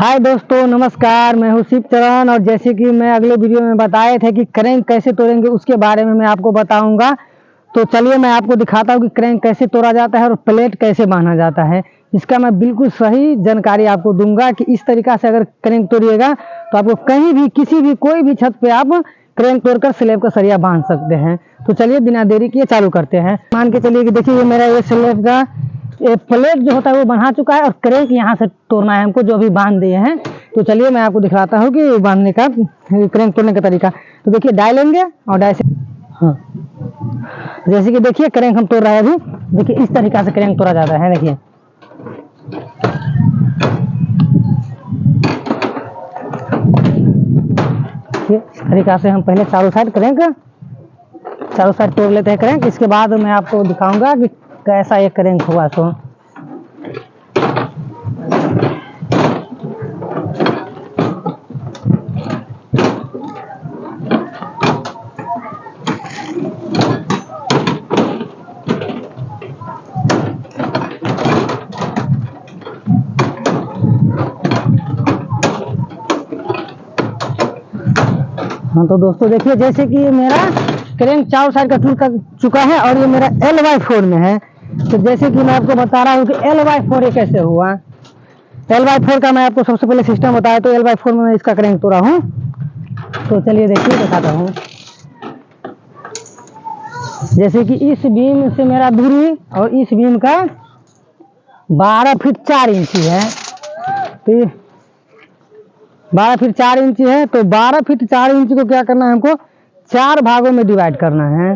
हाय दोस्तों, नमस्कार। मैं हूं शिव चरण और जैसे कि मैं अगले वीडियो में बताए थे कि क्रैंक कैसे तोड़ेंगे उसके बारे में मैं आपको बताऊंगा। तो चलिए मैं आपको दिखाता हूं कि क्रैंक कैसे तोड़ा जाता है और प्लेट कैसे बांधा जाता है। इसका मैं बिल्कुल सही जानकारी आपको दूंगा कि इस तरीका से अगर क्रैंक तोड़िएगा तो आपको कहीं भी किसी भी कोई भी छत पे आप क्रैंक तोड़कर स्लैब का सरिया बांध सकते हैं। तो चलिए बिना देरी किए चालू करते हैं। मान के चलिए कि देखिए ये मेरा ये स्लैब का ये प्लेट जो होता है वो बना चुका है और क्रैंक यहाँ से तोड़ना है हमको, जो अभी बांध दिए हैं। तो चलिए मैं आपको दिखलाता हूँ कि बांधने का क्रैंक तोड़ने का तरीका। तो देखिए डाई लेंगे और डाई से हाँ जैसे कि देखिए क्रैंक हम तोड़ रहे हैं अभी। देखिए इस तरीका से क्रैंक तोड़ा जाता है। देखिए इस तरीका से हम पहले चारों साइड तोड़ लेते हैं क्रैंक। इसके बाद मैं आपको दिखाऊंगा कि कैसा ये क्रैंक हुआ। तो हाँ तो दोस्तों देखिए जैसे कि मेरा क्रैंक चारों साइड का टूट कर चुका है और ये मेरा L/4 में है। तो जैसे कि मैं आपको बता रहा हूँ कि L/4 ये कैसे हुआ। L/4 का मैं आपको सबसे पहले सिस्टम बताया। तो L/4 में मैं इसका क्रैंक तोड़ा हूँ। तो चलिए देखिए दिखाता हूँ। जैसे कि इस बीम से मेरा दूरी और इस बीम का 12 फीट 4 इंची है। तो 12 फीट 4 इंची है। तो 12 फीट 4 इंची को क्या करना है, हमको 4 भागों में डिवाइड करना है।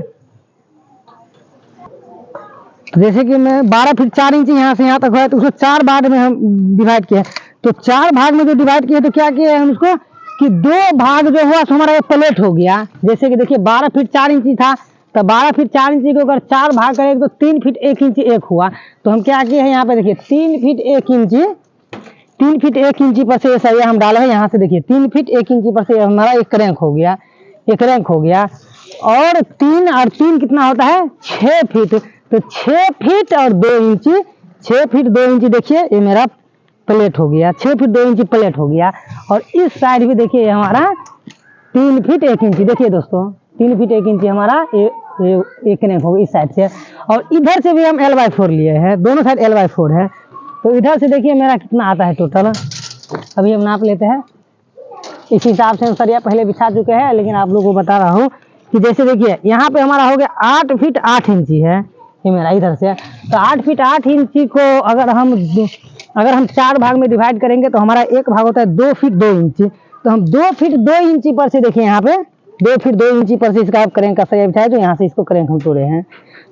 तो जैसे कि मैं 12 फीट 4 इंची यहाँ से यहाँ तक है तो उसको 4 भाग में हम डिवाइड किया। तो 4 भाग में जो डिवाइड किया तो क्या किया है हम उसको कि 2 भाग जो हुआ तो हमारा ये प्लेट हो गया। जैसे कि देखिए 12 फीट 4 इंची था तो 12 फीट 4 इंची को अगर 4 भाग करें तो 3 फीट 1 इंची एक हुआ। तो हम क्या किए हैं यहाँ पे देखिए 3 फीट 1 इंची पर से ये सरिया हम डाले हैं। यहाँ से देखिए 3 फीट 1 इंची पर से हमारा एक क्रैंक हो गया। और 3 और 3 कितना होता है 6 फीट। तो 6 फीट और 2 इंची 6 फीट 2 इंची देखिए ये मेरा प्लेट हो गया। 6 फीट 2 इंची प्लेट हो गया। और इस साइड भी देखिए ये हमारा 3 फीट 1 इंची। देखिए दोस्तों 3 फीट 1 इंची हमारा ये क्रैंक हो गया इस साइड से। और इधर से भी हम L/4 लिए हैं, दोनों साइड L/4 है। तो इधर से देखिए मेरा कितना आता है टोटल। अभी हम नाप लेते हैं। इस हिसाब से हम सरिया पहले बिछा चुके हैं, लेकिन आप लोगों को बता रहा हूँ कि जैसे देखिए यहाँ पे हमारा हो गया 8 फीट 8 इंची है ये मेरा इधर से। तो 8 फीट 8 इंची को अगर हम 4 भाग में डिवाइड करेंगे तो हमारा एक भाग होता है 2 फीट 2 इंची। तो हम 2 फीट 2 इंची पर से देखिए यहाँ पे 2 फीट 2 इंची पर से इसका क्रैंक का सरिया बिछाया। तो यहाँ से इसको क्रैंक हम तोड़े हैं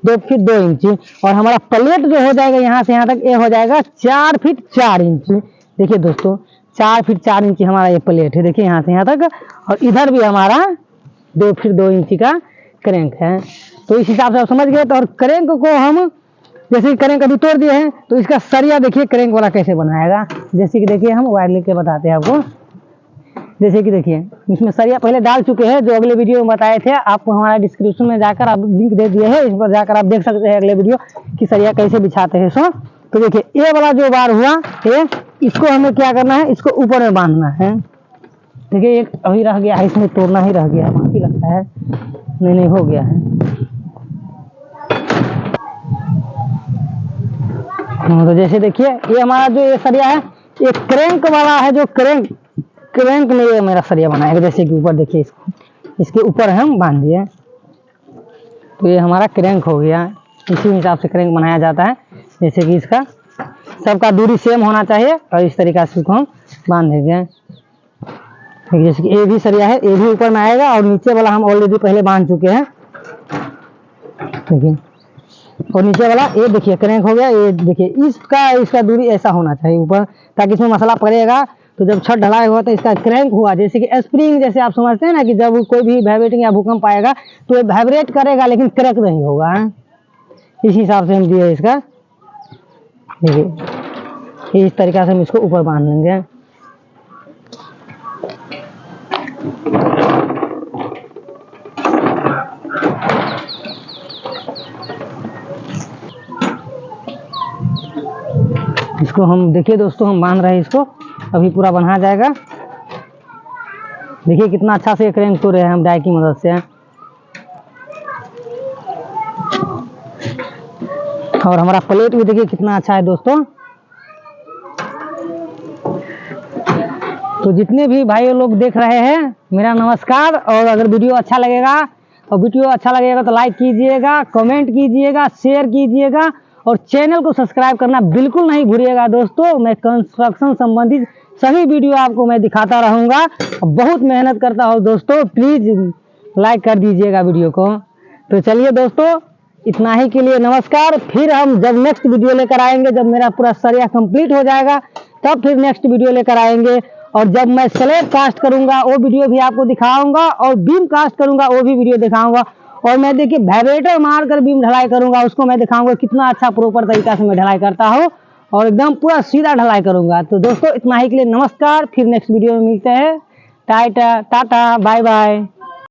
2 फीट 2 इंची। और हमारा प्लेट जो हो जाएगा यहाँ से यहाँ तक ये हो जाएगा 4 फीट 4 इंची। देखिए दोस्तों 4 फीट 4 इंची हमारा ये प्लेट है। देखिए यहाँ से यहाँ तक। और इधर भी हमारा 2 फीट 2 इंची का क्रैंक है। तो इस हिसाब से आप समझ गए। तो और क्रैंक को हम जैसे कि क्रैंक अभी तोड़ दिए हैं तो इसका सरिया देखिए क्रैंक वाला कैसे बनाएगा। जैसे कि देखिए हम वायर लेके बताते हैं आपको। जैसे कि देखिए इसमें सरिया पहले डाल चुके हैं, जो अगले वीडियो में बताए थे। आपको हमारा डिस्क्रिप्शन में जाकर आप लिंक दे दिए हैं, इस पर जाकर आप देख सकते हैं अगले वीडियो कि सरिया कैसे बिछाते हैं। सो तो देखिए ये वाला जो बार हुआ ये इसको हमें क्या करना है, इसको ऊपर में बांधना है। देखिए एक अभी रह गया है, इसमें तोड़ना ही रह गया है, बाकी लगता है नहीं हो गया है। हाँ तो जैसे देखिए ये हमारा जो ये सरिया है ये क्रैंक वाला है। जो क्रैंक में ये मेरा सरिया बनाएगा। जैसे कि ऊपर देखिए इसके ऊपर हम बांध दिए तो ये हमारा क्रैंक हो गया। इसी हिसाब से क्रैंक बनाया जाता है। जैसे कि इसका सबका दूरी सेम होना चाहिए और इस तरीका से इसको हम बांध देंगे। जैसे कि ये भी सरिया है, ये भी ऊपर में आएगा और नीचे वाला हम ऑलरेडी पहले बांध चुके हैं। देखिए और नीचे वाला ये देखिए क्रैंक हो गया। ये देखिए इसका दूरी ऐसा होना चाहिए ऊपर, ताकि इसमें मसला पड़ेगा तो जब छत ढलाई हुआ तो इसका क्रैंक हुआ। जैसे कि स्प्रिंग जैसे आप समझते हैं ना कि जब कोई भी वाइब्रेटिंग या भूकंप आएगा तो ये वाइब्रेट करेगा लेकिन क्रैक नहीं होगा। इस हिसाब से हम दिए इसका। देखिए इस तरीका से हम इसको ऊपर बांध लेंगे। इसको हम देखिए दोस्तों हम बांध रहे हैं इसको। अभी पूरा बना जाएगा। देखिए कितना अच्छा से क्रैंक तो रहे हैं हम डाई की मदद से। और हमारा प्लेट भी देखिए कितना अच्छा है दोस्तों। तो जितने भी भाई लोग देख रहे हैं मेरा नमस्कार। और अगर वीडियो अच्छा लगेगा तो लाइक कीजिएगा, कमेंट कीजिएगा, शेयर कीजिएगा और चैनल को सब्सक्राइब करना बिल्कुल नहीं भूलिएगा दोस्तों। मैं कंस्ट्रक्शन संबंधित सभी वीडियो आपको मैं दिखाता रहूँगा। बहुत मेहनत करता हूँ दोस्तों, प्लीज़ लाइक कर दीजिएगा वीडियो को। तो चलिए दोस्तों, इतना ही के लिए नमस्कार। फिर हम जब नेक्स्ट वीडियो लेकर आएंगे, जब मेरा पूरा सरिया कंप्लीट हो जाएगा तब फिर नेक्स्ट वीडियो लेकर आएंगे। और जब मैं स्लैब कास्ट करूंगा वो वीडियो भी आपको दिखाऊंगा, और बीम कास्ट करूंगा वो भी वीडियो दिखाऊंगा। और मैं देखिए वाइब्रेटर मारकर बीम ढलाई करूंगा, उसको मैं दिखाऊंगा कितना अच्छा प्रॉपर तरीका से मैं ढलाई करता हूँ और एकदम पूरा सीधा ढलाई करूंगा। तो दोस्तों इतना ही के लिए नमस्कार। फिर नेक्स्ट वीडियो में मिलते हैं। Tata bye bye.